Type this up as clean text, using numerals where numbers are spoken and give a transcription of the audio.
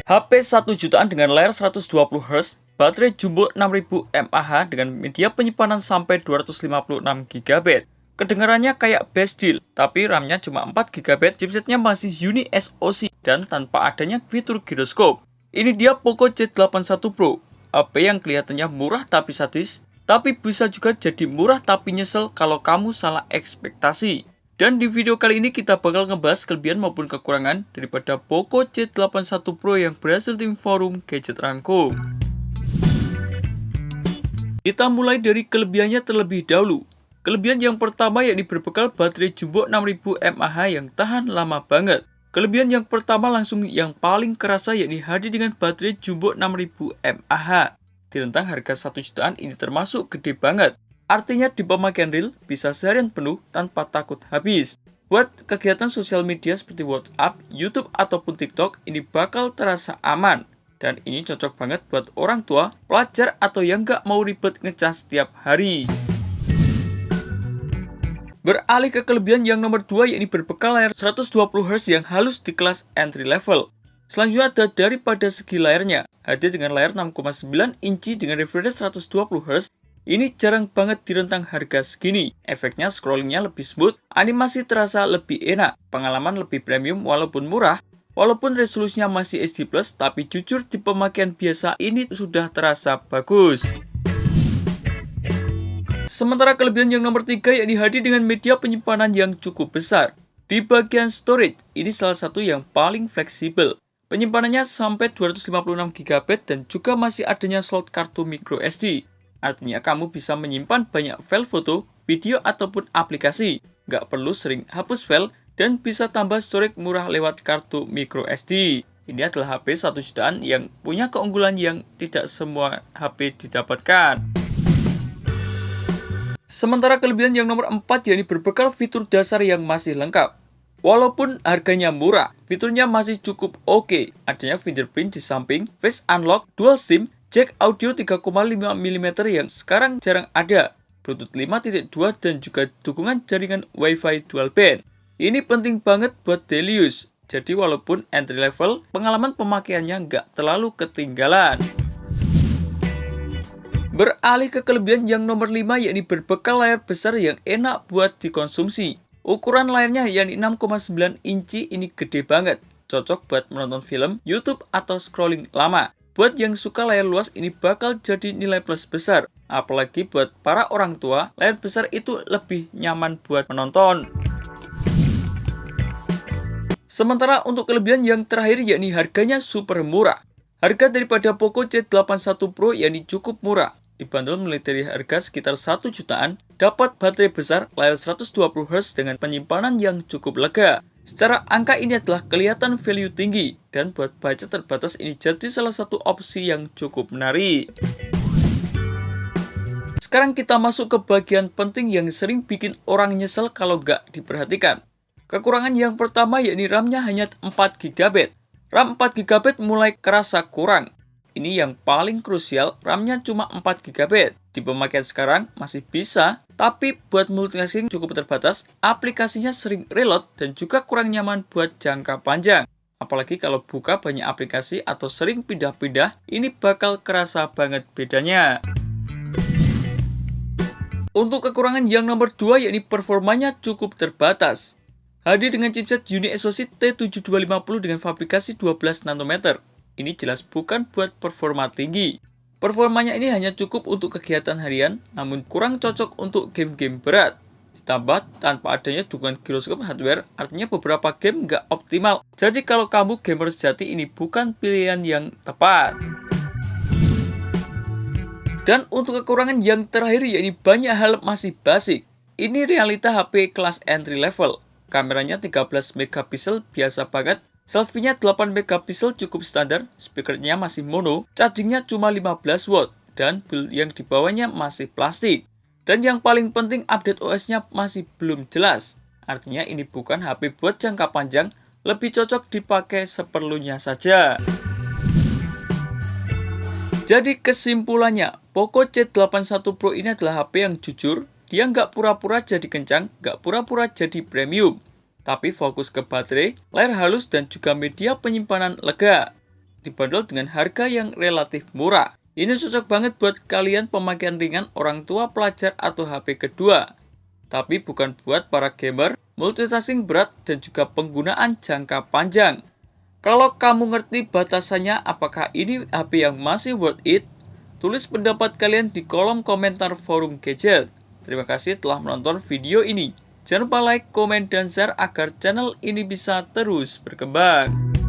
HP 1 jutaan dengan layar 120Hz, baterai jumbo 6000 mAh dengan media penyimpanan sampai 256 GB. Kedengarannya kayak best deal, tapi RAM-nya cuma 4 GB, chipsetnya masih Uni SoC dan tanpa adanya fitur giroskop. Ini dia Poco C81 Pro, HP yang kelihatannya murah tapi sadis, tapi bisa juga jadi murah tapi nyesel kalau kamu salah ekspektasi. Dan di video kali ini kita bakal ngebahas kelebihan maupun kekurangan daripada Poco C81 Pro yang berhasil tim forum Gadget rangkum. Kita mulai dari kelebihannya terlebih dahulu. Kelebihan yang pertama yakni berbekal baterai jumbo 6000 mAh yang tahan lama banget. Kelebihan yang pertama langsung yang paling kerasa yakni hadir dengan baterai jumbo 6000 mAh. Di rentang harga 1 jutaan ini termasuk gede banget. Artinya di pemakaian real bisa seharian penuh tanpa takut habis. Buat kegiatan sosial media seperti WhatsApp, YouTube, ataupun TikTok ini bakal terasa aman. Dan ini cocok banget buat orang tua, pelajar, atau yang nggak mau ribet ngecas setiap hari. Beralih ke kelebihan yang nomor 2 yakni berbekal layar 120Hz yang halus di kelas entry level. Selanjutnya ada daripada segi layarnya, hadir dengan layar 6,9 inci dengan refresh rate 120Hz. Ini jarang banget di rentang harga segini. Efeknya scrollingnya lebih smooth, animasi terasa lebih enak, pengalaman lebih premium walaupun murah. Walaupun resolusinya masih HD+, tapi jujur di pemakaian biasa ini sudah terasa bagus. Sementara kelebihan yang nomor 3 yakni hadir dengan media penyimpanan yang cukup besar. Di bagian storage, ini salah satu yang paling fleksibel. Penyimpanannya sampai 256 GB dan juga masih adanya slot kartu microSD. Artinya kamu bisa menyimpan banyak file foto, video, ataupun aplikasi. Nggak perlu sering hapus file dan bisa tambah storage murah lewat kartu microSD. Ini adalah HP 1 jutaan yang punya keunggulan yang tidak semua HP didapatkan. Sementara kelebihan yang nomor 4 yakni berbekal fitur dasar yang masih lengkap. Walaupun harganya murah, fiturnya masih cukup oke. Adanya fingerprint di samping, face unlock, dual SIM, jack audio 3,5mm yang sekarang jarang ada, Bluetooth 5.2 dan juga dukungan jaringan Wi-Fi dual band. Ini penting banget buat daily use. Jadi walaupun entry level, pengalaman pemakaiannya nggak terlalu ketinggalan. Beralih ke kelebihan yang nomor 5 yakni berbekal layar besar yang enak buat dikonsumsi. Ukuran layarnya yakni 6,9 inci ini gede banget. Cocok buat menonton film, YouTube, atau scrolling lama. Buat yang suka layar luas ini bakal jadi nilai plus besar. Apalagi buat para orang tua, layar besar itu lebih nyaman buat menonton. Sementara untuk kelebihan yang terakhir yakni harganya super murah. Harga daripada Poco C81 Pro yakni cukup murah. Dibanderol mulai dari harga sekitar 1 jutaan, dapat baterai besar, layar 120Hz dengan penyimpanan yang cukup lega. Secara angka ini adalah kelihatan value tinggi, dan buat budget terbatas ini jadi salah satu opsi yang cukup menarik. Sekarang kita masuk ke bagian penting yang sering bikin orang nyesel kalau nggak diperhatikan. Kekurangan yang pertama yakni RAM-nya hanya 4 GB. RAM 4 GB mulai kerasa kurang. Ini yang paling krusial, RAM-nya cuma 4 GB. Di pemakaian sekarang masih bisa, tapi buat multitasking cukup terbatas, aplikasinya sering reload dan juga kurang nyaman buat jangka panjang. Apalagi kalau buka banyak aplikasi atau sering pindah-pindah, ini bakal kerasa banget bedanya. Untuk kekurangan yang nomor 2 yakni performanya cukup terbatas. Hadir dengan chipset Uni SoC T7250 dengan fabrikasi 12 nanometer. Ini jelas bukan buat performa tinggi. Performanya ini hanya cukup untuk kegiatan harian, namun kurang cocok untuk game-game berat. Ditambah tanpa adanya dukungan giroskop hardware, artinya beberapa game nggak optimal. Jadi kalau kamu gamer sejati ini bukan pilihan yang tepat. Dan untuk kekurangan yang terakhir yakni banyak hal masih basic. Ini realita HP kelas entry level. Kameranya 13 megapiksel biasa banget. Selfie-nya 8 megapiksel cukup standar, speakernya masih mono, chargingnya cuma 15 watt, dan build yang dibawanya masih plastik. Dan yang paling penting update OS-nya masih belum jelas. Artinya ini bukan HP buat jangka panjang, lebih cocok dipakai seperlunya saja. Jadi kesimpulannya, Poco C81 Pro ini adalah HP yang jujur, dia nggak pura-pura jadi kencang, nggak pura-pura jadi premium. Tapi fokus ke baterai, layar halus, dan juga media penyimpanan lega. dibanderol dengan harga yang relatif murah. Ini cocok banget buat kalian pemakaian ringan, orang tua, pelajar, atau HP kedua. Tapi bukan buat para gamer, multitasking berat, dan juga penggunaan jangka panjang. Kalau kamu ngerti batasannya, apakah ini HP yang masih worth it? Tulis pendapat kalian di kolom komentar forum gadget. Terima kasih telah menonton video ini. Jangan lupa like, komen, dan share agar channel ini bisa terus berkembang.